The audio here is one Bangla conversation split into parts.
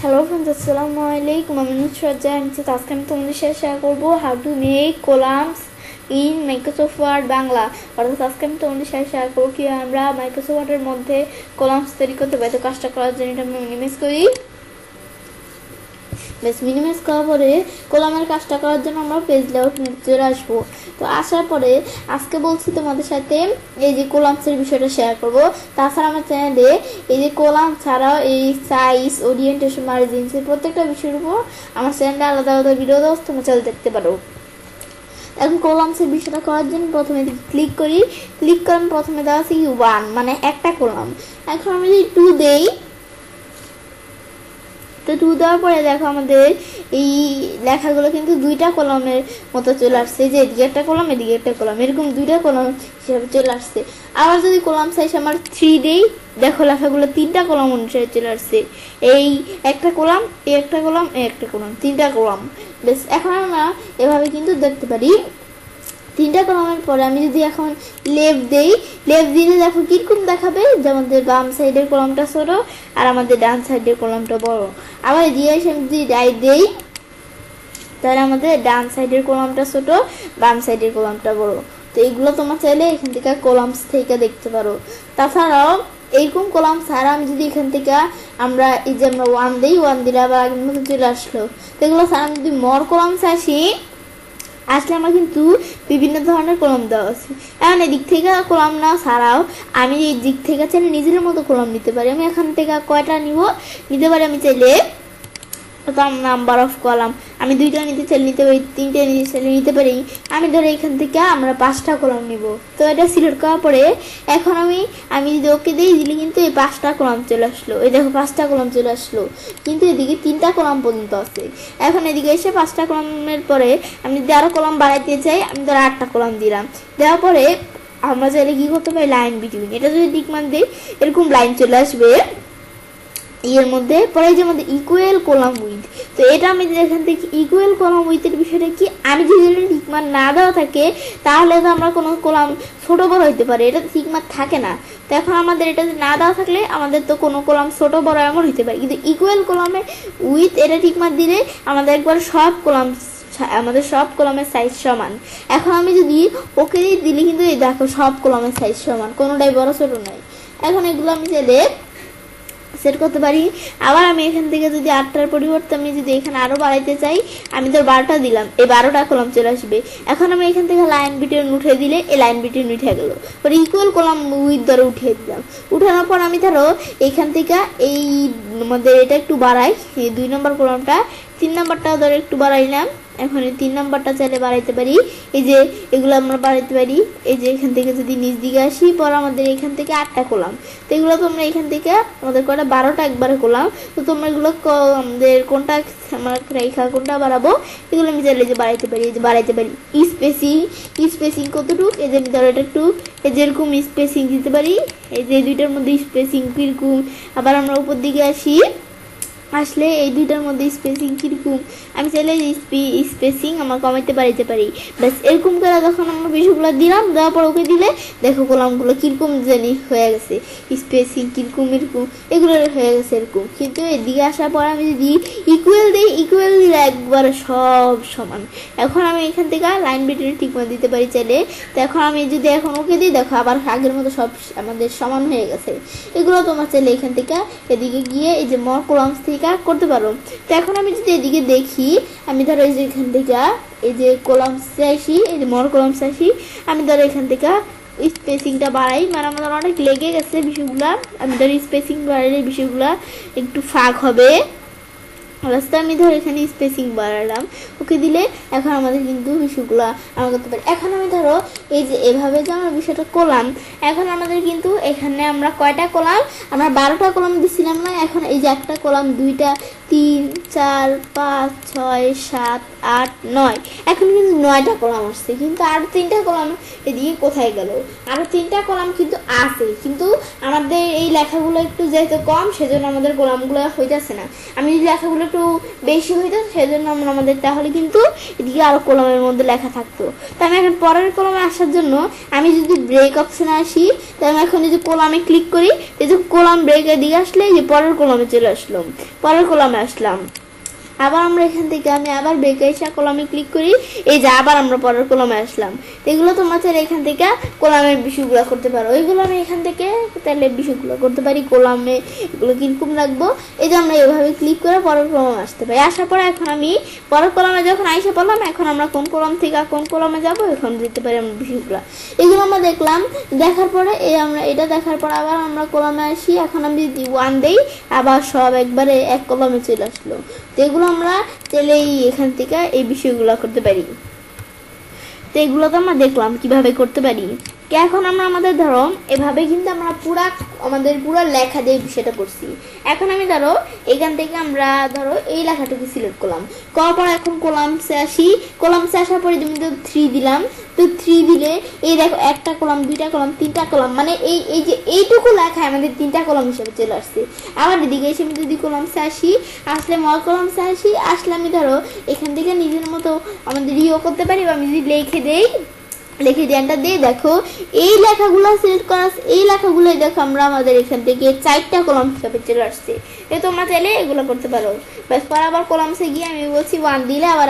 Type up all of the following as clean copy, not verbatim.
Hello friends, Assalamualaikum. I'm Nusrat Jain. আজকে আমি তোমাদের সাথে শেয়ার করব how to make columns in Microsoft Word Bangla. অর্থাৎ আজকে আমি তোমাদের সাথে শেয়ার করব কিভাবে আমরা Microsoft Word এর মধ্যে কলামস তৈরি করতে পারি। তো কাজটা করার জন্য এটা আমি মিনিমাইজ করি। বেশ মিনিমাইজ করার পরে কলামের কাজটা করার জন্য আমরা পেজ লেআউট নিতে চলে আসবো। তো আসার পরে আজকে বলছি তোমাদের সাথে এই যে কলামসের বিষয়টা শেয়ার করব। তাছাড়া আমার চ্যানেলে এই যে কলাম ছাড়াও এই সাইজ, ওরিয়েন্টেশন, মার্জিনস প্রত্যেকটা বিষয়ের উপর আমার চ্যানেলে আলাদা আলাদা ভিডিও দেওয়া তোমরা চ্যানেল দেখতে পারো। এখন কলামসের বিষয়টা করার জন্য প্রথমে ক্লিক করি। ক্লিক করে আমি প্রথমে দেওয়া আছে 1 মানে একটা কলাম। এখন আমি যদি 2 দেই, তো 2 দেওয়ার পরে দেখো আমাদের এই লেখাগুলো কিন্তু দুইটা কলামের মতো চলে আসছে, যে এদিকে একটা কলাম এদিকে একটা কলাম, এরকম দুইটা কলাম হিসাবে চলে আসছে। আবার যদি কলাম সাইজ আমার 3 দেই, দেখো লেখাগুলো 3টা কলাম অনুসারে চলে আসছে। এই একটা কলাম, এই একটা কলাম, এই একটা কলাম, 3টা কলাম। বেশ, এখন আমরা এভাবে কিন্তু দেখতে পারি। 3টা কলামের পরে আমি যদি এখন লেফট দেই, লেফট দিলে দেখো কিরকম দেখাবে, যে আমাদের বাম সাইডের কলামটা ছোট আর আমাদের ডান সাইডের কলামটা বড়। আবার এদিকে এসে আমি যদি রাইট দেই, তাহলে আমাদের ডান সাইডের কলামটা ছোট, বাম সাইডের কলামটা বড়। তো এইগুলো তোমার চাইলে এখান থেকে কলামস থেকে দেখতে পারো। তাছাড়াও এইরকম কলাম ছাড়া আমি যদি এখান থেকে আমরা এই যে আমরা 1 দিই, 1 দিলে আবার আগের মতো চলে আসলো। তো এগুলো ছাড়া আমি যদি মর কলামস আসলে আমার কিন্তু বিভিন্ন ধরনের কলাম দেওয়া আছে। এখন এদিক থেকে কলাম না ছাড়াও আমি এই দিক থেকে চাইলে নিজের মতো কলাম নিতে পারি। আমি এখান থেকে কয়টা নিতে পারি, আমি চাইলে নাম্বার অফ কলাম আমি 2টা নিতে চাইলে নিতে পারি, 3টে নিতে চাইলে নিতে পারি। আমি ধরো এখান থেকে আমরা 5টা কলাম নিব। তো এটা সিলেক্ট করার পরে এখন আমি যদি ওকে দিই, দিলে কিন্তু এই 5টা কলাম চলে আসলো। এই দেখো 5টা কলাম চলে আসলো, কিন্তু এদিকে 3টা কলাম পর্যন্ত আছে। এখন এদিকে এসে 5টা কলামের পরে আমি যদি আরো কলাম বাড়াইতে চাই, আমি ধরো 8টা কলাম দিলাম। দেওয়ার পরে আমরা চাইলে কি করতে পারি, লাইন বিটুইন, এটা যদি টিকমার্ক দিই এরকম লাইন চলে আসবে এর মধ্যে। পরে যে আমাদের ইকুয়াল কলাম উইথ, তো এটা আমি এখান থেকে ইকুয়াল কলাম উইথের বিষয়টা কি, আমি যদি টিকমার্ক না দেওয়া থাকে তাহলে তো আমরা কোনো কলাম ছোট বড় হইতে পারে, এটা টিকমার্ক থাকে না। তো এখন আমাদের এটা না দেওয়া থাকলে আমাদের তো কোনো কলাম ছোট বড় এমন হইতে পারে, কিন্তু ইকুয়াল কলামে উইথ এটা টিকমার্ক দিলে আমাদের একবার আমাদের সব কলামের সাইজ সমান। এখন আমি যদি ওকে দিলে কিন্তু এই দেখো সব কলামের সাইজ সমান, কোনোটাই বড় ছোট নয়। এখন এগুলো আমি চাইলে সেট করতে পারি। আবার আমি এখান থেকে যদি 8টার পরিবর্তে আমি যদি এখানে আরো বাড়াইতে চাই, আমি তো 12টা দিলাম, এই 12টা কলাম চলে আসবে। এখন আমি এখান থেকে লাইন বিটুইন উঠে দিলে এই লাইন বিটুইন উঠে গেল। পরে ইকুয়াল কলাম উইথ ধরো উঠিয়ে দিলাম। উঠানোর পর আমি ধরো এখান থেকে এই আমাদের এটা একটু বাড়াই, এই 2 নম্বর কলামটা, 3 নম্বরটাও ধরো একটু বাড়াইলাম। এখন এই 3 নম্বরটা চাইলে বাড়াইতে পারি, এই যে এগুলো আমরা বাড়াইতে পারি। এই যে এখান থেকে যদি নিচ দিকে আসি, পর আমাদের এখান থেকে 8টা কলাম, তো এগুলো তোমরা এখান থেকে আমাদের কয়টা 12টা একবারে কলাম। তো তোমরা এগুলো আমাদের কোনটা আমরা রেখা কোনটা বাড়াবো, এগুলো আমি চাইলে যে বাড়াইতে পারি, এই যে বাড়াইতে পারি। স্পেসিং কতটুকু, এই যে ধরো এটা একটু এই যে এরকম স্পেসিং দিতে পারি, এই যে 2টার মধ্যে স্পেসিং কিরকম। আবার আমরা উপর দিকে আসলে এই 2টার মধ্যে স্পেসিং কিরকম আমি চাইলে স্পেসিং আমার কমাইতে বাড়াইতে পারি। ব্যাস এরকম করে যখন আমরা বিষয়গুলো দিলাম, দেওয়ার পর ওকে দিলে দেখো কলামগুলো কিরকম জানি হয়ে গেছে, স্পেসিং কিরকম এরকম এগুলো হয়ে গেছে এরকম। কিন্তু এদিকে আসার পর আমি যদি ইকুয়াল দিই, ইকুয়াল দিলে একবারে সব সমান। এখন আমি এখান থেকে লাইন বিটুইন টিকমার্ক দিতে পারি চাইলে। তো এখন আমি যদি এখন ওকে দিই, দেখো আবার আগের মতো সব আমাদের সমান হয়ে গেছে। এগুলো তোমার চাইলে এখান থেকে এদিকে গিয়ে এই যে মর কলামস থেকে করতে পারো। তো এখন আমি যদি এদিকে দেখি, আমি ধরো এই যে এখান থেকে এই যে কলামসে আসি, এই যে মর কলামসে আসি, আমি ধরো এখান থেকে স্পেসিংটা বাড়াই, মানে আমাদের অনেক লেগে গেছে বিষয়গুলা। আমি ধরো স্পেসিং বাড়াইলে বিষয়গুলা একটু ফাঁক হবে। রাস্তা আমি ধরো এখানে স্পেসিং বাড়ালাম, ওকে দিলে এখন আমাদের কিন্তু বিষয়গুলো আমরা করতে পারি। এখন আমি ধরো এই যে এভাবে যে আমরা বিষয়টা করলাম, এখন আমাদের কিন্তু এখানে আমরা কয়টা কলাম, আমরা 12টা কলাম দিছিলাম না। এখন এই যে একটা কলাম, 2টা, 3, 4, 5, 6, 7, 8, 9, এখন কিন্তু 9টা কলাম আসছে। কিন্তু আরো 3টা কলাম এদিকে কোথায় গেল? আরো 3টা কলাম কিন্তু আছে, কিন্তু আমাদের এই লেখাগুলো একটু যেহেতু কম, সেজন্য আমাদের কলামগুলো হইতেছে না। আমি যদি লেখাগুলো একটু বেশি হইতো, সেজন্য আমাদের তাহলে কিন্তু এদিকে আরো কলামের মধ্যে লেখা থাকতো। তো আমি এখন পরের কলামে আসার জন্য আমি যদি ব্রেক অপশনে আসি, তাই আমি এখন এই যে কলামে ক্লিক করি, এই যে কলাম ব্রেকের দিকে আসলে এই যে পরের কলামে চলে আসলাম, পরের কলামে আসলাম। আবার আমরা এখান থেকে আমি আবার বেঁকে এসে কলামে ক্লিক করি, এই যে আবার আমরা পরের কলামে আসলাম। এগুলো তোমরা চাইলে এখান থেকে কলামের বিষয়গুলো করতে পারো। ওইগুলো আমি এখান থেকে তাহলে বিষয়গুলো করতে পারি। কলামে এগুলো কিরকম লাগবো, এই যে আমরা এভাবে ক্লিক করে পরের কলামে আসতে পারি। আসার পরে এখন আমি পরের কলামে যখন আইসা পড়লাম, এখন আমরা কোন কলাম থেকে কোন কলামে যাবো এখন দিতে পারি আমরা বিষয়গুলো। এগুলো আমরা দেখলাম, দেখার পরে আমরা এটা দেখার পর আবার আমরা কলামে আসি। এখন আমি যদি 1 দেই, আবার সব একবারে এক কলামে চলে আসলো। তো এগুলো আমরা চাইলে এখান থেকে এই বিষয়গুলো করতে পারি। তো এগুলো তো আমরা দেখলাম কিভাবে করতে পারি। এখন আমরা আমাদের ধরো এভাবে কিন্তু আমরা আমাদের পুরা লেখা দিয়ে বিষয়টা করছি। এখন আমি ধরো এখান থেকে আমরা ধরো এই লেখাটুকু সিলেক্ট করলাম, করার পর এখন কলামসে আসি। কলামসে আসার পরে তুমি তো 3 দিলাম। তো 3 দিলে এই দেখো একটা কলাম, দুইটা কলাম, তিনটা কলাম, মানে এই যে এইটুকু লেখা আমাদের 3টা কলাম হিসেবে চলে আসছে। আবার এদিকে এসে আমি যদি কলামসে আসি, আসলে মর কলামসে আসলে আমি ধরো এখান থেকে নিজের মতো আমাদের করতে পারি। বা আমি যদি লিখে ধ্যানটা দিয়ে দেখো এই লেখাগুলো সিলেক্ট করা, এই লেখাগুলো দেখো আমরা আমাদের এখান থেকে 4টা কলাম হিসাবে চলে আসছে। তোমরা চাইলে এগুলো করতে পারো। ব্যাস পর আবার কলামসে গিয়ে আমি বলছি 1 দিলে আবার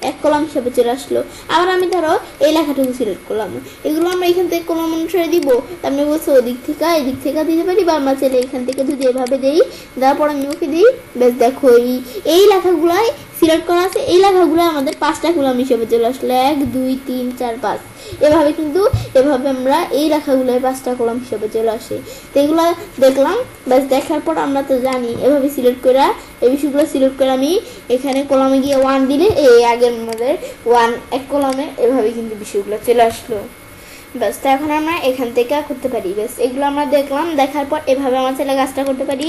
এক কলাম হিসাবে চলে আসলো। আবার আমি ধরো এই লেখাটুকু সিলেক্ট করলাম। এগুলো আমরা এখান থেকে কোনো অনুসারে দিব, আমি বলছি ওদিক থেকে এদিক থেকে দিতে পারি। বা আমরা চাইলে এখান থেকে যদি এভাবে দিই, দেওয়ার পর আমি ওকে দিই, বেশ দেখো এই লেখাগুলাই সিলেক্ট করা আছে। এই লেখাগুলো আমাদের 5টা কলাম হিসেবে চলে আসলো, 1 2 3 4 5। এভাবে কিন্তু এভাবে আমরা এই লেখাগুলো 5টা কলাম হিসেবে চলে আসে। তো এগুলো দেখলাম, ব্যাস দেখার পর আমরা তো জানি এভাবে সিলেক্ট করে এই বিষয়গুলো সিলেক্ট করে আমি এখানে কলামে গিয়ে 1 দিলে এই আগের আমাদের 1 এক কলামে এভাবে কিন্তু বিষয়গুলো চলে আসলো। ব্যাস তো এখন আমরা এখান থেকে করতে পারি। ব্যাস এগুলো আমরা দেখলাম, দেখার পর এভাবে আমার ছেলে কাজটা করতে পারি।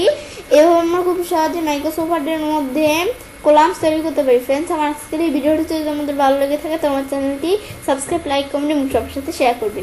এভাবে আমরা খুব সহজে মাইক্রোসফট ওয়ার্ডের মধ্যে কলামস তৈরি করতে পারি। ফ্রেন্ডস, আমার আজকের এই ভিডিওটি যদি তোমাদের ভালো লেগে থাকে, তোমার চ্যানেলটি সাবস্ক্রাইব, লাইক, কমেন্ট এবং সবার সাথে শেয়ার করবে।